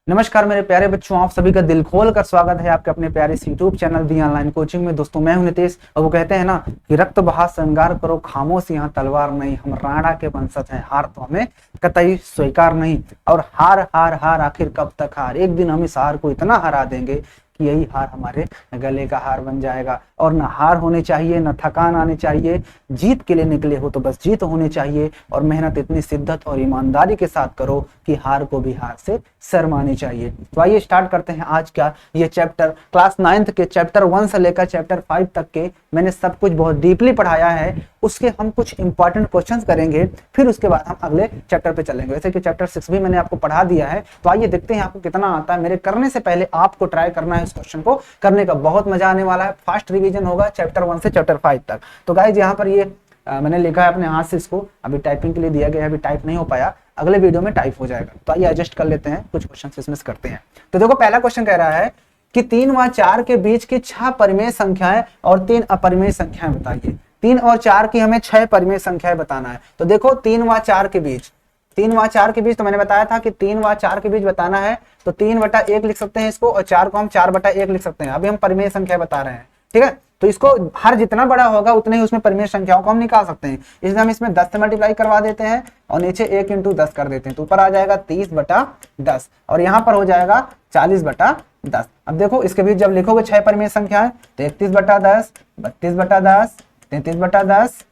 नमस्कार मेरे प्यारे बच्चों, आप सभी का दिल खोल कर स्वागत है आपके अपने प्यारे से यूट्यूब चैनल दी ऑनलाइन कोचिंग में। दोस्तों मैं हूं नितेश और वो कहते हैं ना कि रक्त बहा श्रृंगार करो, खामोश यहाँ तलवार नहीं, हम राणा के वंशज हैं, हार तो हमें कतई स्वीकार नहीं। और हार हार हार आखिर कब तक हार, एक दिन हम इस हार को इतना हरा देंगे कि यही हार हमारे गले का हार बन जाएगा। और ना हार होने चाहिए, ना थकान आनी चाहिए, जीत के लिए निकले हो तो बस जीत होनी चाहिए। और मेहनत इतनी शिद्दत और ईमानदारी के साथ करो कि हार को भी हार से शर्मानी चाहिए। तो आइए स्टार्ट करते हैं आज का ये चैप्टर। क्लास 9th के चैप्टर 1 से लेकर चैप्टर 5 तक के मैंने सब कुछ बहुत डीपली पढ़ाया है। उसके हम कुछ इंपॉर्टेंट क्वेश्चंस करेंगे, फिर उसके बाद हम अगले चैप्टर पे चलेंगे। वैसे कि चैप्टर 6 भी मैंने आपको पढ़ा दिया है, तो आइए देखते हैं आपको कितना आता है। मेरे करने से पहले आपको ट्राई करना है, इस क्वेश्चन को करने का बहुत मजा आने वाला है। फास्ट रिवीजन होगा चैप्टर 1 से चैप्टर 5 तक। तो गाइस यहाँ पर ये मैंने लिखा है अपने हाथ से, इसको अभी टाइपिंग के लिए दिया गया है, अभी टाइप नहीं हो पाया, अगले वीडियो में टाइप हो जाएगा। तो आइए एडजस्ट कर लेते हैं, कुछ क्वेश्चन इसमें करते हैं। तो देखो पहला क्वेश्चन कह रहा है कि 3 व 4 के बीच की 6 परिमेय संख्याएं और 3 अपरिमेय संख्याएं बताइए। 3 और 4 की हमें 6 परिमेय संख्याएं बताना है। तो देखो 3 व 4 के बीच, 3 व 4 के बीच तो मैंने बताया था कि 3 व 4 के बीच बताना है, तो 3/1 लिख सकते हैं इसको, और 4 को हम 4/1 लिख सकते हैं। अभी हम परिमेय संख्या बता रहे हैं, ठीक है। तो इसको हर जितना बड़ा होगा उतने ही उसमें परिमेय संख्याओं को हम निकाल सकते हैं। इसलिए हम इसमें 10 से मल्टीप्लाई करवा देते हैं और नीचे 1 × 10 कर देते हैं, तो ऊपर आ जाएगा 30/10 और यहाँ पर हो जाएगा 40/10। अब देखो इसके बीच जब लिखोगे 6 परिमेय संख्याएं तो 31/10, 32/10, 33/10,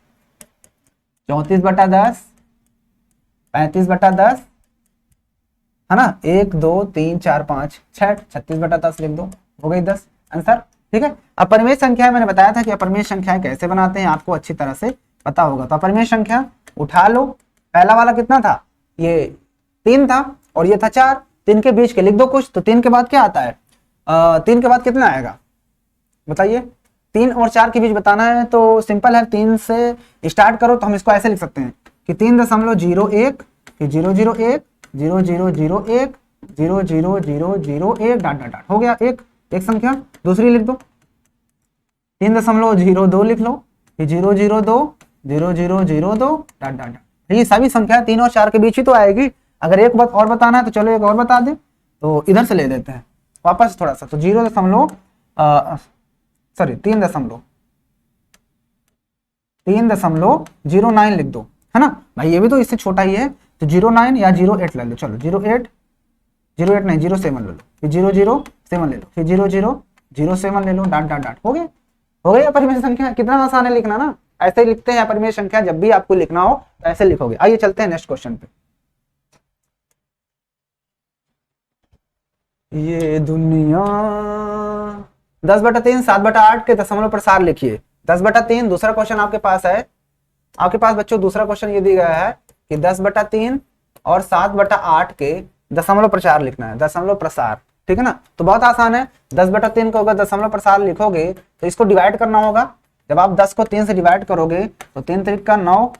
34/10, 35/10, है ना, 1 2 3 4 5 6, 36/10 लिख दो, हो गई 10 आंसर, ठीक है। अपरिमेय संख्या मैंने बताया था कि अपरिमेय संख्याएं कैसे बनाते हैं, आपको अच्छी तरह से पता होगा। तो अपरिमेय संख्या उठा लो, पहला वाला कितना था, ये 3 था और ये था 4, 3 के बीच के लिख दो कुछ। तो 3 के बाद क्या आता है, 3 के बाद कितना आएगा बताइए। 3 और 4 के बीच बताना है तो सिंपल है, 3 से स्टार्ट करो तो हम इसको ऐसे लिख सकते हैं कि 3.01, फिर 001, 0001, 00001 डॉट डॉट डॉट, हो गया एक संख्या। दूसरी लिख दो, 3.02 लिख लो, फिर 002, 0002 डॉट डॉट डॉट। ये सभी संख्या 3 और 4 के बीच ही तो आएगी। अगर एक बात और बताना है तो चलो एक और बता दे, तो इधर से ले लेते हैं वापस थोड़ा सा। तो 3.09 लिख दो, है ना भाई, ये भी तो इससे छोटा ही है। तो 09 या 08 ले लो, चलो 08 नहीं 07 ले लो, फिर 007 ले लो, फिर 0007 ले लो, डॉट डॉट डॉट, हो गया अपरिमेय संख्या। कितना आसान है लिखना ना, ऐसे ही लिखते हैं अपरिमेय संख्या। जब भी आपको लिखना हो तो ऐसे लिखोगे। आइए चलते हैं नेक्स्ट क्वेश्चन पे। ये दुनिया 10/3 7/8 के दशमलव प्रसार लिखिए। 10/3 दूसरा क्वेश्चन आपके पास है, आपके पास बच्चों दूसरा क्वेश्चन ये दिया गया है कि 10/3 और 7/8 के दशमलव प्रसार लिखना है, दशमलव प्रसार, ठीक है ना। तो बहुत आसान है, 10/3 को अगर दशमलव प्रसार लिखोगे तो इसको डिवाइड करना होगा। जब आप 10 को 3 से डिवाइड करोगे तो 3 3 का 9,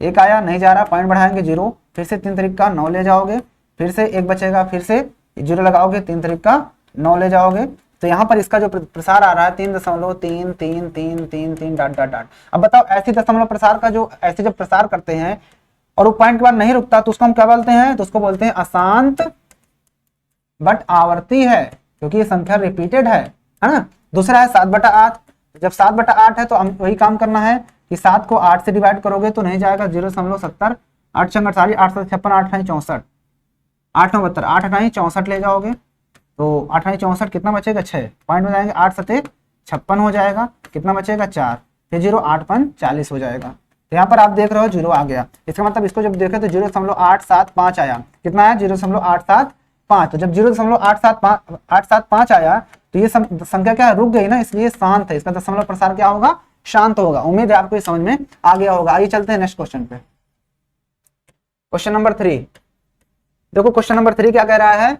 एक आया नहीं जा रहा, पॉइंट बढ़ाएंगे 0, फिर से 3 3 का 9 ले जाओगे, फिर से एक बचेगा, फिर से 0 लगाओगे, 3 3 का 9 ले जाओगे। तो यहाँ पर इसका जो प्रसार आ रहा है 3.33333 डॉट डॉट डॉट। अब बताओ ऐसी दशमलव प्रसार का जो ऐसे जब प्रसार करते हैं और वो पॉइंट के बाद नहीं रुकता तो उसको हम क्या बोलते हैं, तो उसको बोलते हैं अशांत बट आवर्ती है, क्योंकि ये संख्या रिपीटेड है ना। दूसरा है 7/8, जब 7/8 है तो हम वही काम करना है कि 7 को 8 से डिवाइड करोगे तो नहीं जाएगा, 0.70, 8 × 48, 8 × 56, 8 × 64, 8 × 72, 8 × 64 ले जाओगे तो 8 × 64 कितना बचेगा, 6, पॉइंट में जाएंगे, 8 × 7 56 हो जाएगा, कितना बचेगा 4, फिर 0 8 × 5 40 हो जाएगा। तो यहाँ पर आप देख रहे हो 0 आ गया, इसका मतलब इसको जब देखें तो 0.875 आया, कितना आया 0.875। तो जब 0.875 आया तो ये संख्या क्या रुक गई ना, इसलिए शांत है, इसका दशमलव प्रसार क्या होगा, शांत होगा। उम्मीद है आपको ये समझ में आ गया होगा। आइए चलते हैं नेक्स्ट क्वेश्चन पे। क्वेश्चन नंबर 3, देखो क्वेश्चन नंबर 3 क्या कह रहा है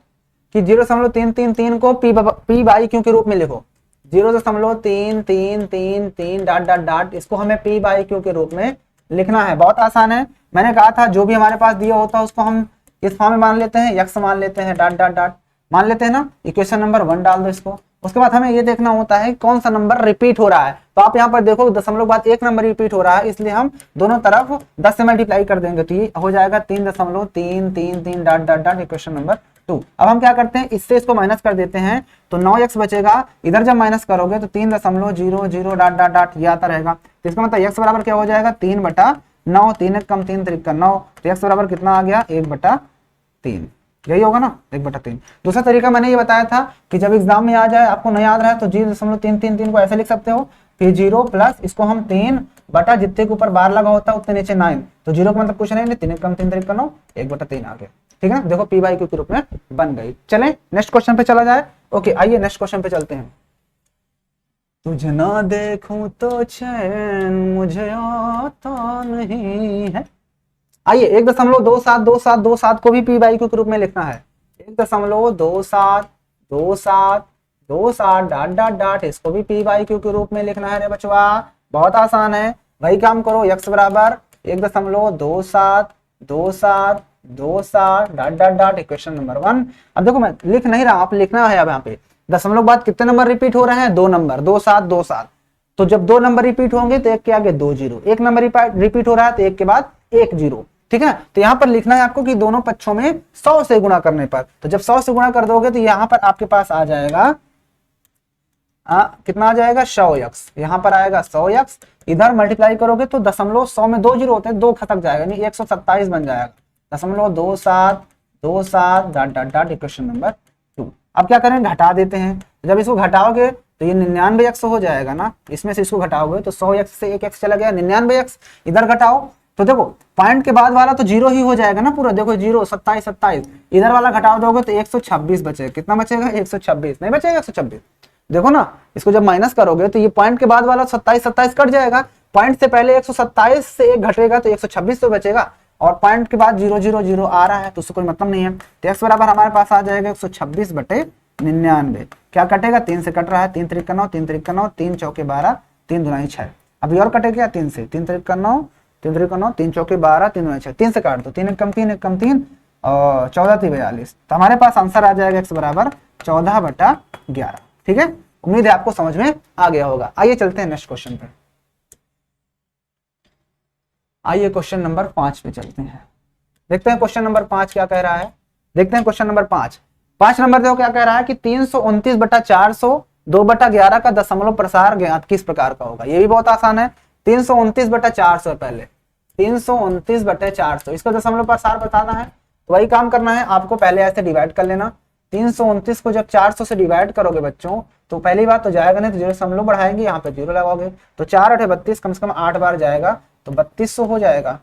कि 0.333 को p/q के रूप में लिखो। 0.3333 डॉट डॉट डॉट, इसको हमें p/q के रूप में लिखना है। बहुत आसान है, मैंने कहा था जो भी हमारे पास दिया होता है उसको हम इस फॉर्म में मान लेते हैं, यक्स मान लेते हैं, डॉट डॉट डॉट मान लेते हैं ना। इक्वेशन नंबर 1 डाल दो इसको। उसके बाद हमें ये देखना होता है कौन सा नंबर रिपीट हो रहा है। तो आप यहाँ पर देखो दशमलव के बाद एक नंबर रिपीट हो रहा है, इसलिए हम दोनों तरफ 10 से मल्टीप्लाई कर देंगे तो ये हो जाएगा 3.333 dot dot dot, equation number 2। अब हम क्या करते हैं, इससे इसको माइनस कर देते हैं तो 9x बचेगा। इधर जब माइनस करोगे तो 3.00 डॉट डॉट डॉट ये आता रहेगा। तो इसका मतलब x बराबर क्या हो जाएगा, 3/9। 3 एक कम 3 3 का 9। तो x बराबर कितना आ गया, 1/3। यही होगा ना, 1/3। दूसरा तरीका मैंने ये बताया था कि जब एग्जाम में आ जाए, आपको नहीं याद रहा है तो 0.333 को ऐसे लिख सकते हो, फिर 0 प्लस इसको हम 3 बटा जितने के ऊपर बार लगा होता है उतने नीचे 9। तो 0 का मतलब कुछ नहीं, 3 कम 3 3 का 9, 1/3 आ गया। ठीक है ना, देखो p/q के रूप में बन गई। चलें नेक्स्ट क्वेश्चन पे चला जाए। ओके आइए नेक्स्ट क्वेश्चन पे चलते हैं। तुझे ना देखूं तो चैन मुझे आता नहीं है। आइए 1.272727 को भी p/q के रूप में लिखना है। 1.272727 डॉट डॉट डॉट, इसको भी p/q के रूप में लिखना है रे बचवा। बहुत आसान है, वही काम करो। x बराबर 1.272727 dot dot dot, equation number 1। अब देखो मैं लिख नहीं रहा, आप लिखना है। अब यहाँ पे दशमलव बाद कितने नंबर रिपीट हो रहे हैं, 2 नंबर, 2727। तो जब 2 नंबर रिपीट होंगे तो एक के आगे 2 जीरो, एक नंबर रिपीट हो रहा है तो एक के बाद 1 जीरो। ठीक है, तो यहाँ पर लिखना है आपको कि दोनों पक्षों में 100 से गुणा करने पर, तो जब 100 से गुणा कर दोगे तो यहाँ पर आपके पास आ जाएगा कितना आ जाएगा, 100x। यहाँ पर आएगा 100x। इधर मल्टीप्लाई करोगे तो 100 में 2 जीरो होते हैं, 2 खतक जाएगा, नहीं 127 बन जाएगा। 0.2727 dot dot dot, equation number 2। अब क्या करें, घटा देते हैं। जब इसको घटाओगे तो ये 99x हो जाएगा ना, इसमें से इसको घटाओगे तो 100x से 1x चला गया, 99x। इधर घटाओ तो देखो पॉइंट के बाद वाला तो जीरो ही हो जाएगा ना पूरा, देखो 0 27 27। इधर वाला घटाओ दोगे तो 126 बचेगा। कितना बचेगा, 126 नहीं बचेगा, 126। देखो ना, इसको जब माइनस करोगे तो ये पॉइंट के बाद वाला 27 27 कट जाएगा। पॉइंट से पहले 127 से 1 घटेगा तो 126 तो बचेगा, और पॉइंट के बाद 0 0 0 आ रहा है तो उससे कोई मतलब नहीं है। तो x बराबर हमारे पास आ जाएगा 126/99। क्या कटेगा, 3 से कट रहा है, 3 3 का 9, 3 3 का 9, 3 चौके 12, 3 दूनी 6। अभी और कटेगा 3 से, 3 3 का 9, 3 3 का 9, 3 चौके 12, 3 दूनी 6। 3 से काट दो, 3 एक कम 3 एक कम 3 और 14 3 42। तो हमारे पास आंसर आ जाएगा x बराबर 14/11। ठीक है, उम्मीद है आपको समझ में आ गया होगा। आइए चलते हैं नेक्स्ट क्वेश्चन पे। आइए क्वेश्चन नंबर 5 पे चलते हैं, देखते हैं क्वेश्चन नंबर 5 क्या कह रहा है। देखते हैं क्वेश्चन नंबर 5 नंबर देखो क्या कह रहा है कि 329/400 2/11 का दशमलव प्रसार ज्ञात किस प्रकार का होगा। ये भी बहुत आसान है। 329/400 पहले 329/400 इसका दशमलव प्रसार बताना है, तो वही काम करना है आपको। पहले ऐसे डिवाइड कर लेना। 329 को जब 400 से डिवाइड करोगे बच्चों तो पहली बात तो जाएगा नहीं, तो जीरो दशमलव बढ़ाएंगे, यहाँ पे जीरो लगाओगे तो 4 8 32, कम से कम 8 बार जाएगा तो 3200 हो जाएगा।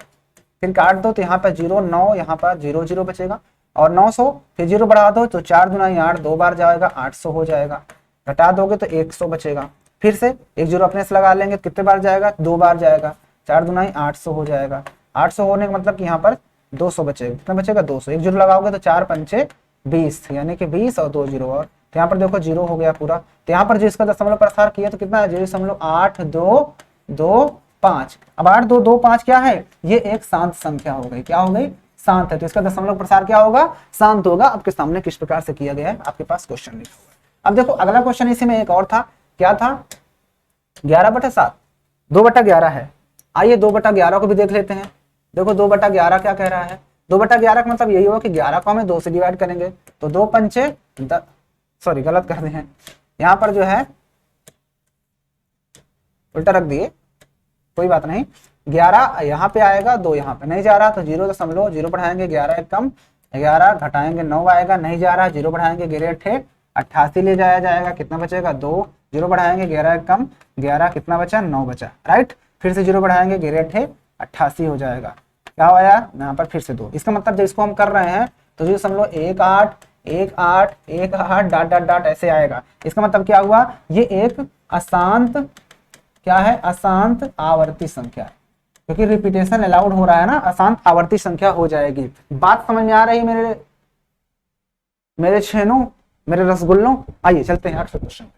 फिर काट दो तो यहाँ पर 0 9, यहाँ पर 0 0 बचेगा, और 900 फिर 0 बढ़ा दो तो 4 दूना 8, 2 बार जाएगा 800 हो जाएगा। घटा दोगे तो 100 बचेगा। फिर से एक जीरो अपने से लगा लेंगे, कितने बार जाएगा, 2 बार जाएगा, 4 दूना 800 हो जाएगा। 800 होने का मतलब कि यहाँ पर 200 बचेगा। कितना बचेगा, 200। एक जीरो लगाओगे तो 4 पंचे 20, यानी कि 20 और 2 जीरो और, तो यहाँ पर देखो जीरो हो गया पूरा। तो यहाँ पर जो इसका दशमलव प्रसार किया तो कितना है, 0.8225। अब 8225 क्या है, ये एक शांत संख्या हो गई। क्या हो गई, शांत है, तो इसका दशमलव प्रसार क्या होगा, शांत होगा। आपके सामने किस प्रकार से किया गया है, आपके पास क्वेश्चन लिखा हुआ है। अब देखो अगला क्वेश्चन इसी में एक और था, क्या था, 11/7 2/11 है। आइए 2/11 को भी देख लेते हैं। देखो 2/11 क्या कह रहा है, 2/11 का मतलब यही होगा कि 11 को हमें 2 से डिवाइड करेंगे, तो 2 पंचे सॉरी गलत कर दिए हैं, यहाँ पर जो है उल्टा रख दिए, कोई बात नहीं। 11 यहाँ पे आएगा, 2 यहाँ पे नहीं जा रहा तो 0.0 बढ़ाएंगे, 11 एक कम 11 घटाएंगे 9 आएगा, नहीं जा रहा 0 बढ़ाएंगे, 11 88 ले जाया जाएगा। कितना बचेगा, 2 0 बढ़ाएंगे, 11 एक कम 11, कितना बचा, 9 बचा, राइट। फिर से 0 बढ़ाएंगे, 11 88 हो जाएगा। क्या हुआ यार, यहाँ पर फिर से 2। इसका मतलब जब इसको हम कर रहे हैं तो 0.18 18 18 डॉट डॉट डॉट ऐसे आएगा। इसका मतलब क्या हुआ, ये एक अशांत, क्या है, अशांत आवर्ती संख्या है, क्योंकि रिपीटेशन अलाउड हो रहा है ना, अशांत आवर्ती संख्या हो जाएगी। बात समझ में आ रही मेरे छेनों, मेरे रसगुल्लों। आइए चलते हैं अगले क्वेश्चन पे।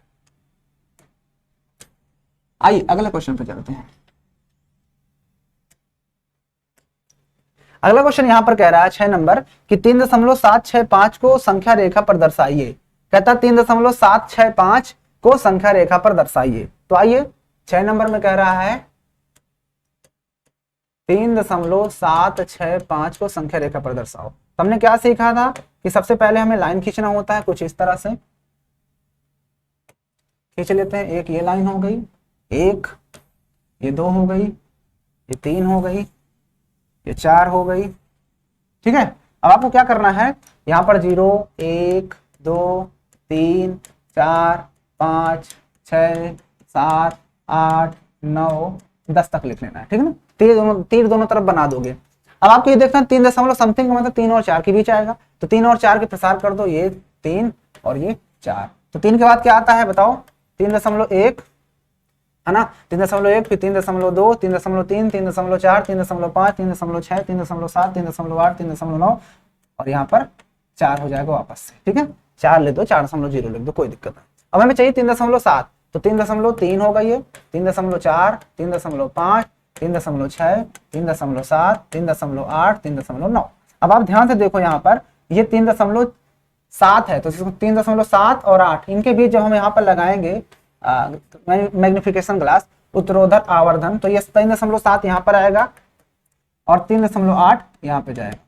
आइए अगले क्वेश्चन पे चलते हैं। अगला क्वेश्चन यहाँ पर कह रहा है 6 नंबर कि 3.765 को संख्या रेखा पर दर्शाइए। कहता 3.765 को संख्या रेखा पर दर्शाइए। तो आइए 6 नंबर में कह रहा है 3.765 को संख्या रेखा पर दर्शाओ। तो हमने क्या सीखा था कि सबसे पहले हमें लाइन खींचना होता है कुछ इस तरह से खींच लेते हैं। एक ये लाइन हो गई, एक ये 2 हो गई, ये 3 हो गई, ये 4 हो गई। ठीक है, अब आपको क्या करना है, यहाँ पर 0 1 2 3 4 5 6 7 8 9 10 तक लिख लेना है। ठीक है ना, तीर दोनों तरफ बना दोगे। अब आपको ये देखना 3 दशमलव समथिंग का मतलब 3 और 4 के बीच आएगा, तो 3 और 4 के प्रसार कर दो, ये 3 और ये 4। तो 3 के बाद क्या आता है बताओ, 3.1 है ना, 3.1 फिर 3.2 3.3 3.4 3.5 3.6 3.7 3.8 3.9 और यहाँ पर 4 हो जाएगा वापस से। ठीक है, 4 ले दो, 4.0 लिख दो, कोई दिक्कत नहीं। अब हमें चाहिए 3.7, तो 3.3 होगा ये, 3.4 3.5 3.6 3.7 3.8 3.9। अब आप ध्यान से देखो यहाँ पर ये 3.7 है, तो 3.7 और 8 इनके बीच जब हम यहाँ पर लगाएंगे मैग्निफिकेशन ग्लास उत्तरोधर आवर्धन, तो ये 3.7 यहाँ पर आएगा और 3.8 यहाँ पे जाएगा।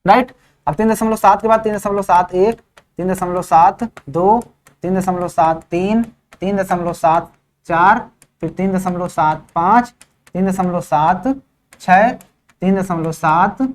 राइट, अब 3.7 के बाद 3.71 3.72 3.73 3.74 फिर 3.75 3.76 3.77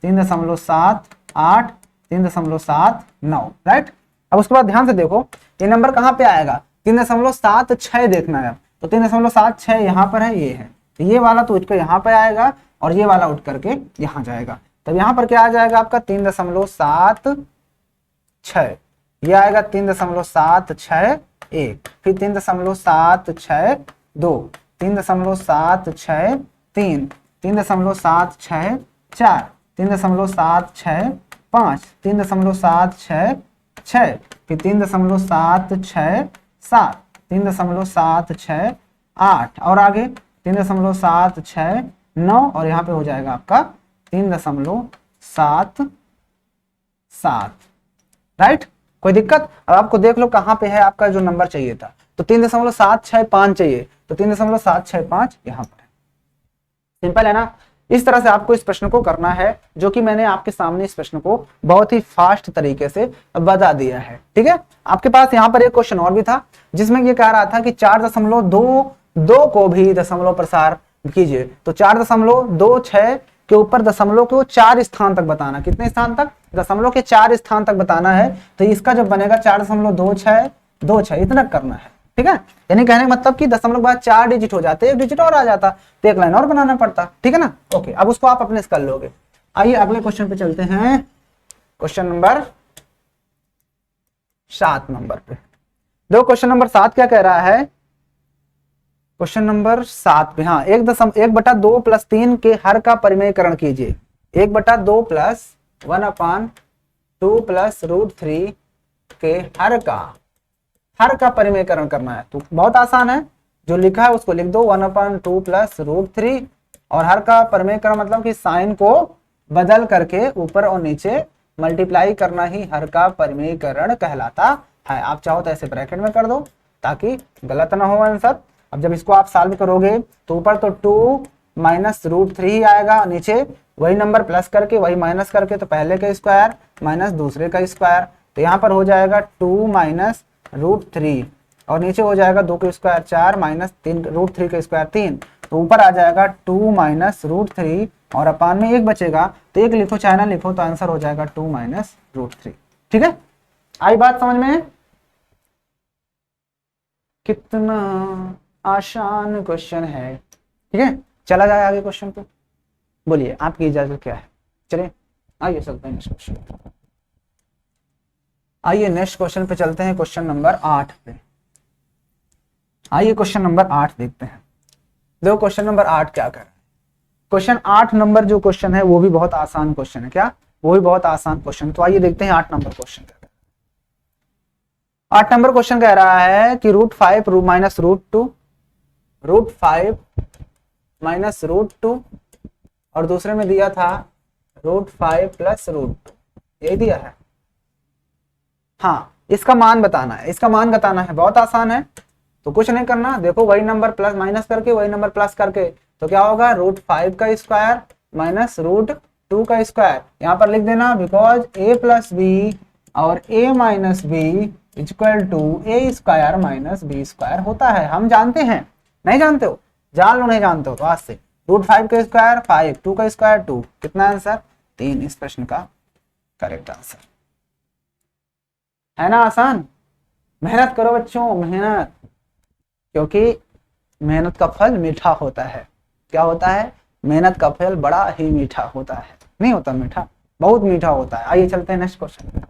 3.78 3.79। राइट, अब उसके बाद ध्यान से देखो ये नंबर कहाँ पे आएगा, 3.76 देखना है। तो 3.76 यहाँ पर है, ये है, तो ये वाला तो उठ कर यहाँ पे आएगा और ये वाला उठ करके यहाँ जाएगा। तब यहाँ पर क्या आ जाएगा आपका 3.76, ये आएगा 3.761 फिर 3.762 3.763 3.764 3.765 3.766 फिर 3.767 3.768 और आगे 3.769 और यहाँ पे हो जाएगा आपका 3.77। राइट, कोई दिक्कत। अब आपको देख लो कहाँ पे है आपका जो नंबर चाहिए था, तो 3.765 चाहिए, तो 3.765 यहाँ पर है। सिंपल है ना। इस तरह से आपको इस प्रश्न को करना है, जो कि मैंने आपके सामने इस प्रश्न को बहुत ही फास्ट तरीके से बता दिया है। ठीक है, आपके पास यहाँ पर एक क्वेश्चन और भी था जिसमें ये कह रहा था कि 4.22 को भी दशमलव प्रसार कीजिए। तो 4.26 के ऊपर दशमलव को 4 स्थान तक बताना, कितने स्थान तक, दशमलव के 4 स्थान तक बताना है। तो इसका जब बनेगा 4.26 इतना करना है। ठीक है, यानी कहने का मतलब कि दशमलव के बाद 4 डिजिट हो जाते, 1 डिजिट और आ जाता तो एक लाइन और बनाना पड़ता। ठीक है ना, ओके, अब उसको आप अपने से कर लोगे। आइए अगले क्वेश्चन पे चलते हैं, क्वेश्चन नंबर 7 नंबर पे। देखो क्वेश्चन नंबर 7 क्या कह रहा है, क्वेश्चन नंबर 7 पे, हाँ, 1/2 + 3 के हर का परिमेयकरण कीजिए। 1/2 + 1/2 + √3 के हर का परिमेयकरण करना है। तो बहुत आसान है, जो लिखा है उसको लिख दो, 1/2 + √3 और हर का परिमेयकरण मतलब कि साइन को बदल करके ऊपर और नीचे मल्टीप्लाई करना ही हर का परिमेयकरण कहलाता है। आप चाहो तो ऐसे ब्रैकेट में कर दो ताकि गलत ना हो आंसर। अब जब इसको आप सॉल्व करोगे तो ऊपर तो 2 - √3 ही आएगा, नीचे वही नंबर प्लस करके वही माइनस करके, तो पहले का स्क्वायर माइनस दूसरे का स्क्वायर, तो यहाँ पर हो जाएगा 2 - √3 और नीचे हो जाएगा 2 का स्क्वायर 4 माइनस 3 √3 का स्क्वायर 3, तो ऊपर आ जाएगा 2 - √3 और अपान में 1 बचेगा, तो 1 लिखो चाहे ना लिखो, तो आंसर हो जाएगा 2 - √3। ठीक है, आई बात समझ में? कितना आसान क्वेश्चन है। ठीक है, चला जाए आगे क्वेश्चन पे। बोलिए आपकी इजाजत क्या है, चलिए आइए चलते हैं नेक्स्ट क्वेश्चन। आइए नेक्स्ट क्वेश्चन पे चलते हैं, क्वेश्चन नंबर 8 पे। आइए क्वेश्चन नंबर 8 देखते हैं। देखो क्वेश्चन नंबर 8 क्या कर रहा है। क्वेश्चन 8 नंबर जो क्वेश्चन है वो भी बहुत आसान क्वेश्चन है। क्या, वो भी बहुत आसान क्वेश्चन। तो आइए देखते हैं 8 नंबर क्वेश्चन क्या कर रहा है। 8 नंबर क्वेश्चन कह रहा है कि √5 - √2 √5 - √2 और दूसरे में दिया था √5 + √2, यही दिया है। हाँ, इसका मान बताना है, इसका मान बताना है, बहुत आसान है। तो कुछ नहीं करना, देखो वही नंबर प्लस माइनस करके वही नंबर प्लस करके तो क्या होगा, √5 का स्क्वायर माइनस √2 का स्क्वायर। यहाँ पर लिख देना बिकॉज a प्लस बी और a minus b equal to a square minus b square होता है। हम जानते हैं, नहीं जानते हो, जान लो नहीं जानते हो तो आज से। √5 का स्क्वायर 5, 2 का स्क्वायर 2, कितना आंसर 3 इस प्रश्न का करेक्ट आंसर। है ना आसान? मेहनत करो बच्चों, मेहनत, क्योंकि मेहनत का फल मीठा होता है। क्या होता है? मेहनत का फल बड़ा ही मीठा होता है। नहीं होता मीठा? बहुत मीठा होता है। आइए चलते हैं नेक्स्ट क्वेश्चन।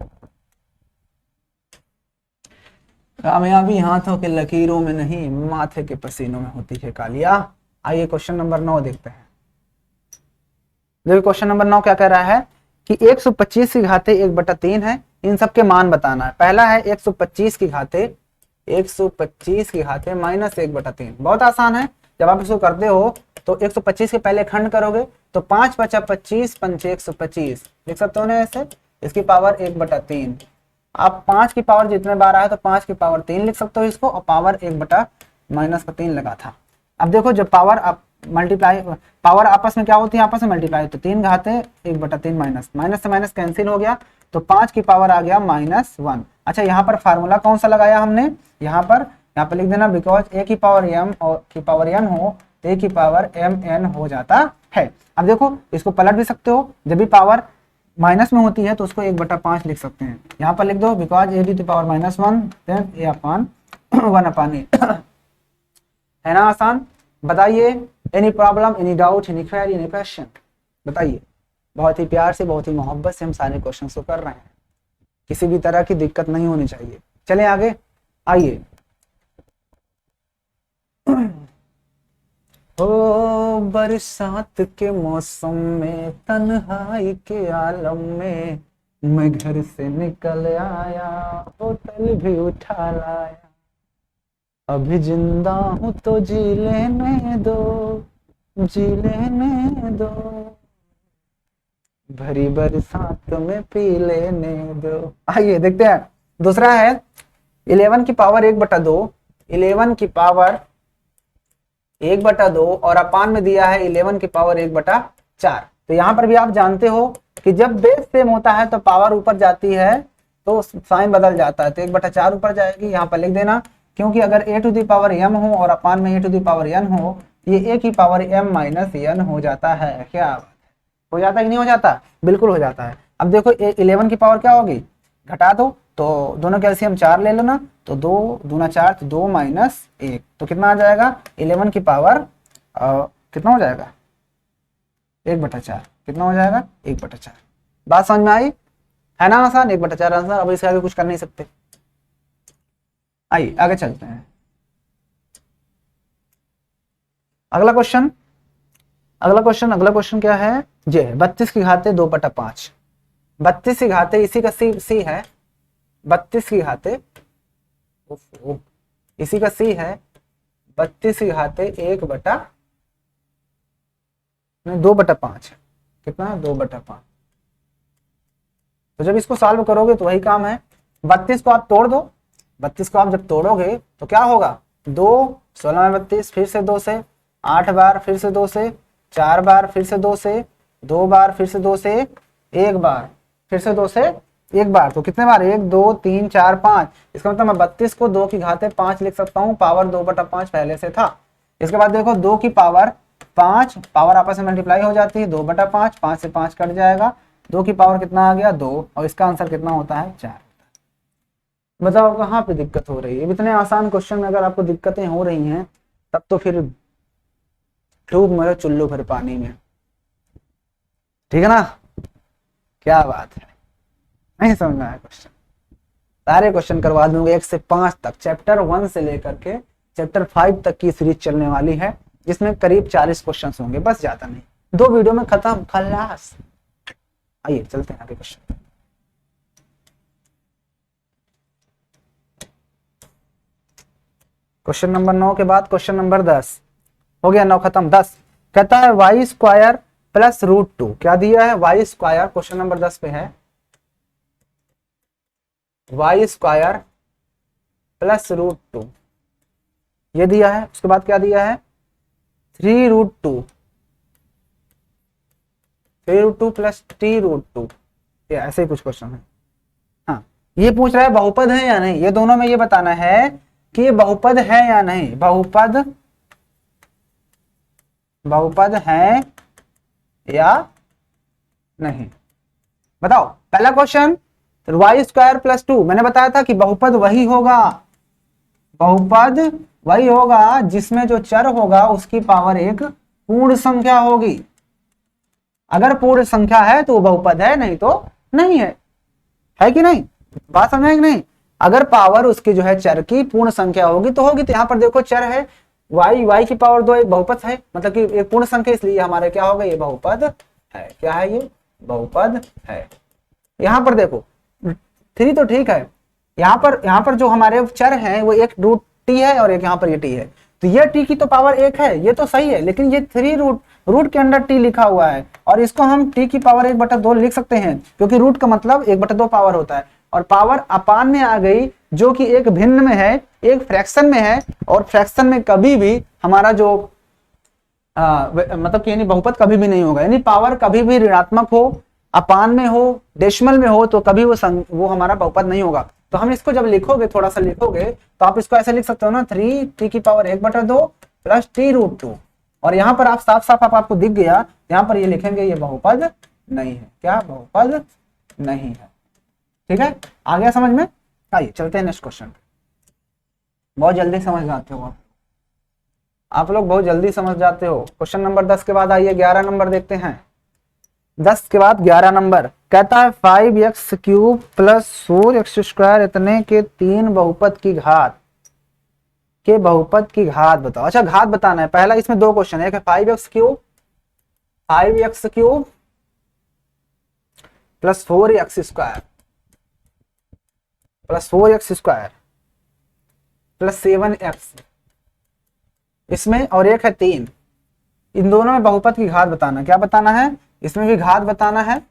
कामयाबी हाथों के लकीरों में नहीं, माथे के पसीनों में होती है कालिया। आइए क्वेश्चन नंबर 9 देखते हैं। देखिए क्वेश्चन नंबर 9 क्या कह रहा है कि 125 की घाते 1/3 है, इन सब के मान बताना है। पहला है 125 की घाते माइनस 1/3। बहुत आसान है। जब आप इसको करते हो तो 125 के पहले खंड करोगे तो 5 × 25 पंचे 125 लिख सकते हो ना ऐसे। इसकी पावर 1/3। आप 5 की पावर जितने बार आए तो 5 की पावर 3 लिख सकते हो इसको, और पावर 1/-3 लगा था। अब देखो जब पावर आप मल्टीप्लाई, पावर आपस में क्या होती है, आपस में मल्टीप्लाई, तो 3 घाते 1/3 माइनस, माइनस से माइनस कैंसिल हो गया, तो 5 की पावर आ गया -1। अच्छा यहाँ पर फार्मूला कौन सा लगाया हमने, यहाँ पर लिख देना बिकॉज a की पावर m और की पावर n हो तो a की पावर mn हो जाता है। अब देखो इसको पलट भी सकते हो, जब भी पावर माइनस में होती है तो उसको 1/5 लिख सकते हैं। यहाँ पर लिख दो because a to the power -1 then a/1/8। है ना आसान? बताइए, any problem, any doubt, any query, any question बताइए। बहुत ही प्यार से, बहुत ही मोहब्बत से हम सारे क्वेश्चन को कर रहे हैं, किसी भी तरह की दिक्कत नहीं होनी चाहिए। चलें आगे, आइए। ओ बरसात के मौसम में, तन्हाई के आलम में, मैं घर से निकल आया, बोतल भी उठा लाया, अभी जिंदा हूं तो जी लेने दो, जी लेने दो, भरी बरसात में पी लेने दो। आइए देखते हैं। दूसरा है 11 की पावर 1/2, 11 की पावर 1/2 और अपान में दिया है 11 की पावर 1/4। तो यहाँ पर भी आप जानते हो कि जब बेस सेम होता है तो पावर ऊपर जाती है तो साइन बदल जाता है, तो 1/4 ऊपर जाएगी। यहाँ पर लिख देना, क्योंकि अगर a to the power m हो और अपान में a to the power n हो, ये a की पावर m माइनस n हो जाता है। क्या बात है, हो जाता है कि नहीं हो जाता? बिल्कुल हो जाता है। अब देखो 11 की पावर क्या होगी, घटा दो तो दोनों के एलसीएम 4 ले लो ना, तो 2 दूना 4, तो 2 - 1, तो कितना आ जाएगा 11 की पावर कितना हो जाएगा 1/4। कितना हो जाएगा 1/4। बात समझ में आई? है ना आसान? 1/4 आंसर। अब इसके आगे कुछ कर नहीं सकते। आइए आगे चलते हैं। अगला क्वेश्चन क्या है, ये 32 की घाते 2/5। 32 की घाते, इसी का सी है, 32 की घाते, इसी का सी है 32 की घाते 2/5 है। कितना है 2/5। तो जब इसको सॉल्व करोगे तो वही काम है, 32 को आप तोड़ दो, 32 को आप जब तोड़ोगे तो क्या होगा, 2 16 में 32, फिर से 2 से 8 बार, फिर से 2 से 4 बार, फिर से 2 से 2 बार, फिर से 2 से 1 बार, फिर से 2 से 1 बार, तो कितने बार 1 2 3 4 5। इसका मतलब मैं 32 को 2 की घाते 5 लिख सकता हूँ, पावर 2/5 पहले से था। इसके बाद देखो 2 की पावर 5, पावर आपस में मल्टीप्लाई हो जाती है, 2/5, 5 से 5 कट जाएगा, 2 की पावर कितना आ गया 2, और इसका आंसर कितना होता है 4। बताओ कहाँ पे दिक्कत हो रही है? इतने आसान क्वेश्चन में अगर आपको दिक्कतें हो रही हैं तब तो फिर डूब मरो चुल्लू भर पानी में। ठीक है ना? क्या बात है, नहीं समझ में आया क्वेश्चन? सारे क्वेश्चन करवा दूंगा 1 से 5 तक, चैप्टर 1 से लेकर के चैप्टर 5 तक की सीरीज चलने वाली है, जिसमें करीब 40 क्वेश्चन होंगे, बस ज्यादा नहीं। 2 वीडियो में खत्म, खलास। आइए चलते हैं आगे क्वेश्चन। क्वेश्चन नंबर 9 के बाद क्वेश्चन नंबर 10 हो गया, 9 खत्म। 10 कहता है y² प्लस √2। क्या दिया है y², क्वेश्चन नंबर 10 पे है y² प्लस √2 ये दिया है। उसके बाद क्या दिया है 3√2 3√2 प्लस t√2, ये ऐसे ही कुछ क्वेश्चन है। हाँ, ये पूछ रहा है बहुपद है या नहीं, ये दोनों में ये बताना है कि ये बहुपद है या नहीं, बहुपद है या नहीं, बताओ। पहला क्वेश्चन y² + 2, मैंने बताया था कि बहुपद वही होगा, बहुपद वही होगा जिसमें जो चर होगा उसकी पावर एक पूर्ण संख्या होगी। अगर पूर्ण संख्या है तो वो बहुपद है, नहीं तो नहीं है कि नहीं, बात समझ कि नहीं। अगर पावर उसकी जो है चर की पूर्ण संख्या होगी तो होगी। तो यहाँ पर देखो चर है y की पावर 2 एक बहुपद है, मतलब कि एक पूर्ण संख्या, इसलिए हमारे क्या होगा, ये बहुपद है। क्या है ये, बहुपद है। यहाँ पर देखो 3 तो ठीक है, यहाँ पर जो हमारे चर हैं वो एक √t है और एक यहाँ पर ये t है, तो ये t की तो पावर 1 है, ये तो सही है। लेकिन ये 3 रूट के अंदर t लिखा हुआ है और इसको हम t की पावर 1/2 लिख सकते हैं, क्योंकि रूट का मतलब 1/2 पावर होता है, और पावर अपान में आ गई जो कि एक भिन्न में है, एक फ्रैक्शन में है, और फ्रैक्शन में कभी भी हमारा जो मतलब कि यानी बहुपद कभी भी नहीं होगा, यानी पावर कभी भी ऋणात्मक हो, अपान में हो, डेसिमल में हो, तो कभी वो हमारा बहुपद नहीं होगा। तो हम इसको जब लिखोगे, थोड़ा सा लिखोगे, तो आप इसको ऐसे लिख सकते हो ना, 3t की पावर 1/2 प्लस t√2, और यहाँ पर आप साफ साफ आपको दिख गया, यहाँ पर ये लिखेंगे ये बहुपद नहीं है। क्या, बहुपद नहीं है। ठीक है, आ गया समझ में। आइए चलते हैं नेक्स्ट क्वेश्चन। बहुत जल्दी समझ जाते हो आप लोग, बहुत जल्दी समझ जाते हो। क्वेश्चन नंबर 10 के बाद आइए 11 नंबर देखते हैं। 10 के बाद 11 नंबर कहता है 5x³ + 4x² इतने के 3 बहुपद की घात बताओ। अच्छा, घात बताना है। पहला इसमें 2 क्वेश्चन है, एक है 5x³ + 4x² + 7x इसमें, और एक है 3। इन दोनों में बहुपद की घात बताना। क्या बताना है, इसमें भी घात बताना है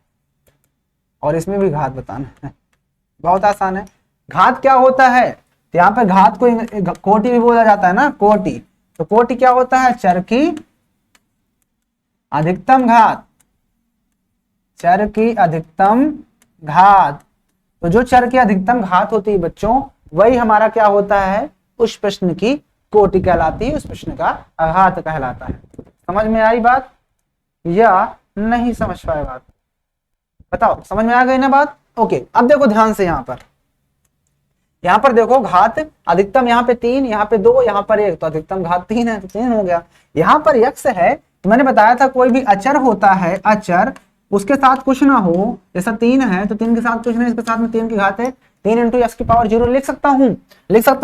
और इसमें भी घात बताना है। बहुत आसान है। घात क्या होता है, तो यहाँ पे घात को कोटि भी बोला जाता है ना, कोटि। तो कोटि क्या होता है, चर की अधिकतम घात, चर की अधिकतम घात। तो जो चर की अधिकतम घात होती है बच्चों, वही हमारा क्या होता है, उस प्रश्न की कोटि कहलाती है, उस प्रश्न का घात कहलाता है। समझ में आई बात या नहीं समझ पाए बात, बताओ। समझ में आ गई ना बात। ओके, अब देखो ध्यान से, यहाँ पर देखो घात अधिकतम, यहाँ पे 3, यहाँ पे 2, यहाँ पर 1, तो अधिकतम घात 3 है, तो 3 हो गया। यहाँ पर x है, तो मैंने बताया था कोई भी अचर होता है, अचर उसके साथ कुछ ना हो, जैसा 3 है तो 3 के साथ कुछ नहीं, इसके साथ में 3 की घात है, 3 × x की पावर 0 लिख सकता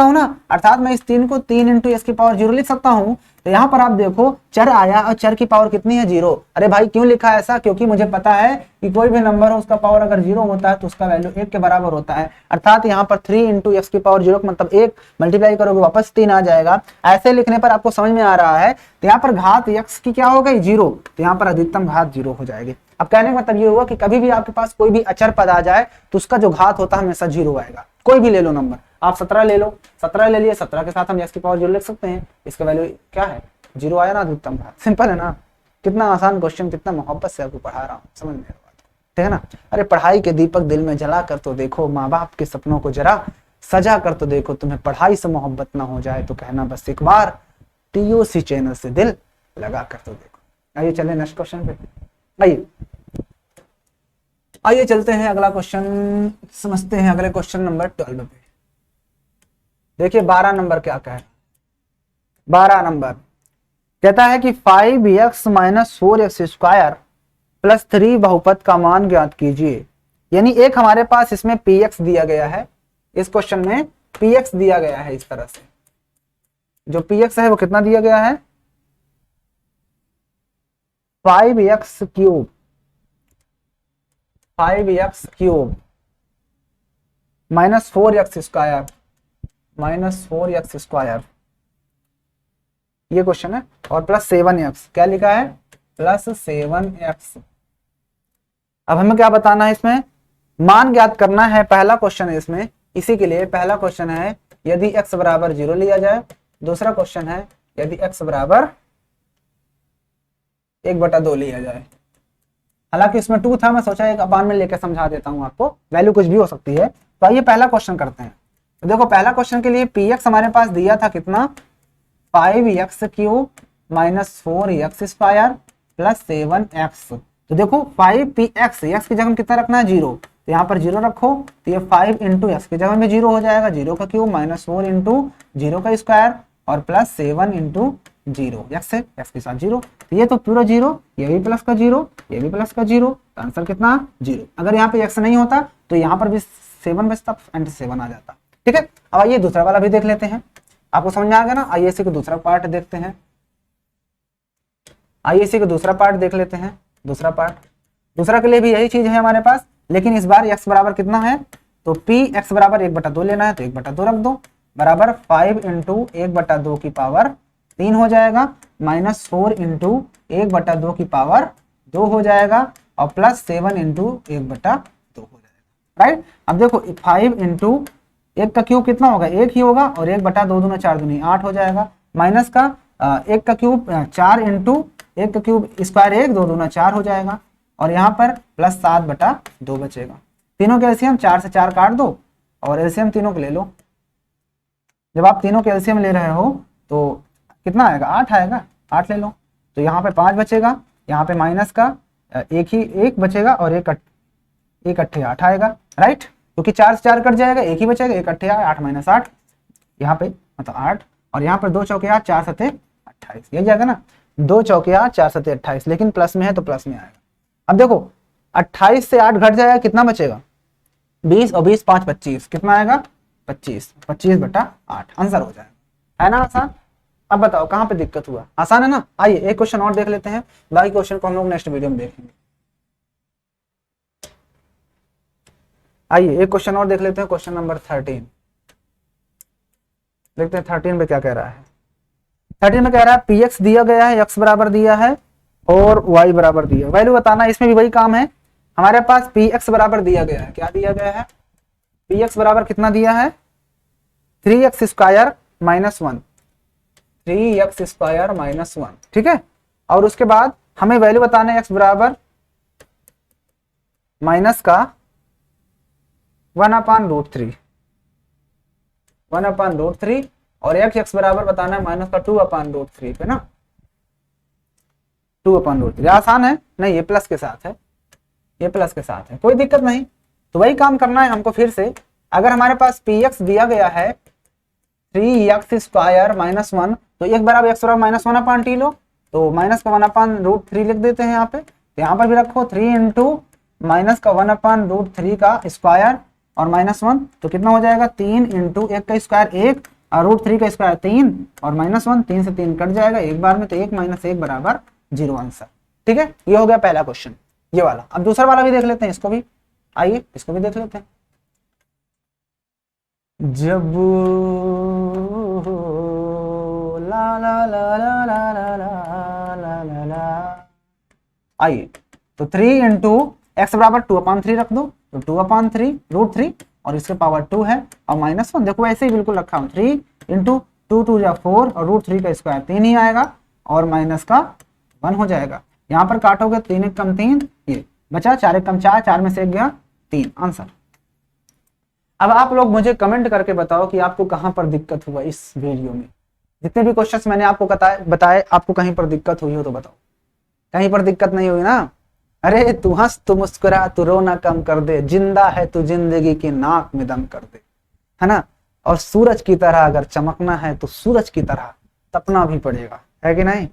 हूँ ना, अर्थात मैं इस 3 को 3 × x की पावर 0 लिख सकता हूँ। तो यहाँ पर आप देखो चर आया और चर की पावर कितनी है, 0। अरे भाई क्यों लिखा है ऐसा, क्योंकि मुझे पता है कि कोई भी नंबर हो उसका पावर अगर 0 होता है तो उसका वैल्यू 1 के बराबर होता है, अर्थात यहाँ पर 3 × x की पावर 0 मतलब 1 मल्टीप्लाई करोगे वापस 3 आ जाएगा। ऐसे लिखने पर आपको समझ में आ रहा है। तो यहाँ पर घात x की क्या हो गई, 0, तो यहाँ पर अधिकतम घात 0 हो जाएगी। अब कहने का मतलब ये हुआ कि कभी भी आपके पास कोई भी अचर पद आ जाए तो उसका जो घात होता है हमेशा 0 आएगा। कोई भी ले लो नंबर, आप 17 ले लो, 17 ले लिए, 17 के साथ हम x की पावर 0 लिख सकते हैं, इसका वैल्यू क्या है, 0 आया ना, अधिकतम घात। सिंपल है ना, कितना आसान क्वेश्चन, कितना मोहब्बत से आपको पढ़ा रहा हूँ, समझ में बात, ठीक है ना। अरे पढ़ाई के दीपक दिल में जला कर तो देखो, माँ बाप के सपनों को जरा सजा कर तो देखो, तुम्हें पढ़ाई से मोहब्बत ना हो जाए तो कहना बस एक बार TOC चैनल से दिल लगा कर तो देखो। आइए चले नेक्स्ट क्वेश्चन पे, आइए चलते हैं अगला क्वेश्चन, समझते हैं अगले क्वेश्चन नंबर 12 पे। देखिए 12 नंबर क्या कह रहा है। 12 नंबर कहता है कि 5x - 4x² + 3 बहुपद का मान ज्ञात कीजिए। यानी एक हमारे पास इसमें px दिया गया है, इस क्वेश्चन में px दिया गया है। इस तरह से जो px है वो कितना दिया गया है, 5x³ -4x² ये क्वेश्चन है, और +7x, क्या लिखा है, +7x। अब हमें क्या बताना है, इसमें मान ज्ञात करना है। पहला क्वेश्चन है इसमें, इसी के लिए पहला क्वेश्चन है यदि x = 0 लिया जाए, दूसरा क्वेश्चन है यदि x = 1/2 लिया जाए। हालांकि इसमें 2 था, मैं सोचा एक अपान में लेकर समझा देता हूँ आपको, वैल्यू कुछ भी हो सकती है। तो आइए पहला क्वेश्चन करते हैं। तो देखो पहला क्वेश्चन के लिए px हमारे पास दिया था कितना, 5x³ minus 4x² plus 7x। तो देखो 5px, x की जगह में कितना रखना है 0, तो यहाँ पर 0 रखो, तो ये 5 इंटू एक्स की जगह में 0 हो जाएगा, 0 का क्यूब माइनस 4 इंटू 0 का स्क्वायर और प्लस 7 इंटू 0, एक्स है एक्स के साथ 0, तो ये तो पूरा 0, ये भी प्लस का 0, ये भी प्लस का 0, तो आंसर कितना 0। अगर यहाँ पे एक्स नहीं होता तो यहाँ पर भी 7 बचता एंड 7 आ जाता। ठीक है, अब आइए दूसरा वाला भी देख लेते हैं, आपको समझ में आ गया ना। आइए इसी का दूसरा पार्ट देखते हैं, आइए इसी का दूसरा पार्ट देख लेते हैं। दूसरा पार्ट, दूसरा के लिए भी यही चीज है हमारे पास, लेकिन इस बार x बराबर कितना है, तो p x बराबर 1/2 लेना है, तो 1/2 रख दो, बराबर 5 इंटू 1/2 की पावर 3 हो जाएगा, माइनस 4 इंटू 1/2 की पावर 2 हो जाएगा, और प्लस 7 इंटू 1/2 हो जाएगा। राइट, अब देखो 5 इंटू 1 का क्यूब कितना होगा, 1 ही होगा, और 1/2 दूना 4 दूनी 8 हो जाएगा, माइनस का 1 का क्यूब 4 इंटू 1 का क्यूब स्क्वायर 1, 2 दूना 4 हो जाएगा, और यहाँ पर प्लस 7/2 बचेगा। तीनों के एलसीएम 4 से 4 काट दो और एलसीएम तीनों के ले लो। जब आप तीनों के एलसीएम ले रहे हो तो कितना आएगा, 8 आएगा, 8 ले लो, तो यहाँ पे 5 बचेगा, यहाँ पे माइनस का एक बचेगा, और एक अट्ठे 8 आएगा। राइट, क्योंकि 4 से 4 कट जाएगा, एक ही बचेगा, 1 अट्ठे 8 माइनस 8, यहाँ पे मतलब 8, और यहाँ पर 2 चौके 8, 4 सते 28, यही जाएगा ना, 2 चौके 8, 4 सते 28, लेकिन प्लस में है तो प्लस में आएगा। अब देखो 28 से 8 घट जाएगा, कितना बचेगा 20, और 20 5 25, कितना आएगा 25, 25/8 आंसर हो जाएगा। है ना आसान। अब बताओ कहाँ पे दिक्कत हुआ, आसान है ना। आइए एक क्वेश्चन और देख लेते हैं, बाकी क्वेश्चन को हम लोग नेक्स्ट वीडियो में देखेंगे। आइए एक क्वेश्चन और देख लेते हैं, क्वेश्चन नंबर 13 देखते हैं 13 में क्या कह रहा है। 13 में कह रहा है px दिया गया है, x बराबर दिया है और y बराबर दिया है, वैल्यू बताना। इसमें भी वही काम है, हमारे पास px बराबर दिया गया है, क्या दिया गया है, px बराबर कितना दिया है 3x² माइनस 1, 3x² माइनस 1। ठीक है, और उसके बाद हमें वैल्यू बताना है x बराबर माइनस का 1/√3, 1/√3, और x बराबर बताना है माइनस का 2/√3 पे ना, 2/√3। आसान है नहीं, ये प्लस के साथ है, ये प्लस के साथ है, कोई दिक्कत नहीं। तो वही काम करना है हमको फिर से। अगर हमारे पास px दिया गया है 3x² माइनस 1, तो एक बराबर x बराबर माइनस 1/t लो, तो माइनस का 1/√3 लिख देते हैं यहाँ पे, तो यहाँ पर भी रखो 3 इंटू माइनस का 1/√3 का स्क्वायर और माइनस 1, तो कितना हो जाएगा 3 इंटू 1 का स्क्वायर 1 और √3 का स्क्वायर 3 और माइनस 1, 3 से 3 कट जाएगा एक बार में, तो 1 - 1 बराबर 0 आंसर। ठीक है, ये हो गया पहला क्वेश्चन, ये वाला। अब दूसरा वाला भी देख लेते हैं, इसको भी, आइए इसको भी देख लेते हैं। जब ला ला ला ला ला ला ला ला ला, आइए तो 3 इंटू एक्स बराबर 2/3 रख दो, तो 2/3 √3 और इसके पावर 2 है, और माइनस 1 देखो ऐसे ही बिल्कुल रखा हूँ, 3 इंटू 2 2 या 4 और √3 का स्क्वायर 3 ही आएगा, और माइनस का 1 हो जाएगा। यहाँ पर काटोगे 3 1 कम 3, ये बचा 4 1 कम 4, 4 में से 1 गया 3 आंसर। अब आप लोग मुझे कमेंट करके बताओ कि आपको कहाँ पर दिक्कत हुआ इस वीडियो में। जितने भी क्वेश्चंस मैंने आपको बताए आपको कहीं पर दिक्कत हुई हो तो बताओ। कहीं पर दिक्कत नहीं हुई ना? अरे तू हंस तू मुस्कुरा तू रोना कम कर दे, जिंदा है तू जिंदगी की नाक में दम कर दे, है ना। और सूरज की तरह अगर चमकना है तो सूरज की तरह तपना भी पड़ेगा, है कि नहीं।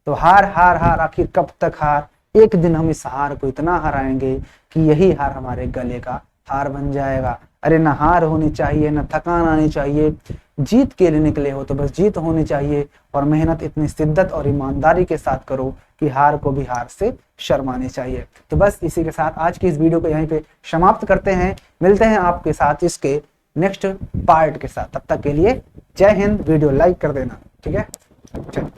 तो हार हार हार आखिर कब तक हार, एक दिन हम इस हार को इतना हराएंगे कि यही हार हमारे गले का हार बन जाएगा। अरे ना हार होनी चाहिए, ना थकान आनी चाहिए, जीत के लिए निकले हो तो बस जीत होनी चाहिए, और मेहनत इतनी शिद्दत और ईमानदारी के साथ करो कि हार को भी हार से शर्मानी चाहिए। तो बस इसी के साथ आज की इस वीडियो को यहीं पे समाप्त करते हैं। मिलते हैं आपके साथ इसके नेक्स्ट पार्ट के साथ, तब तक के लिए जय हिंद। वीडियो लाइक कर देना, ठीक है। चलो।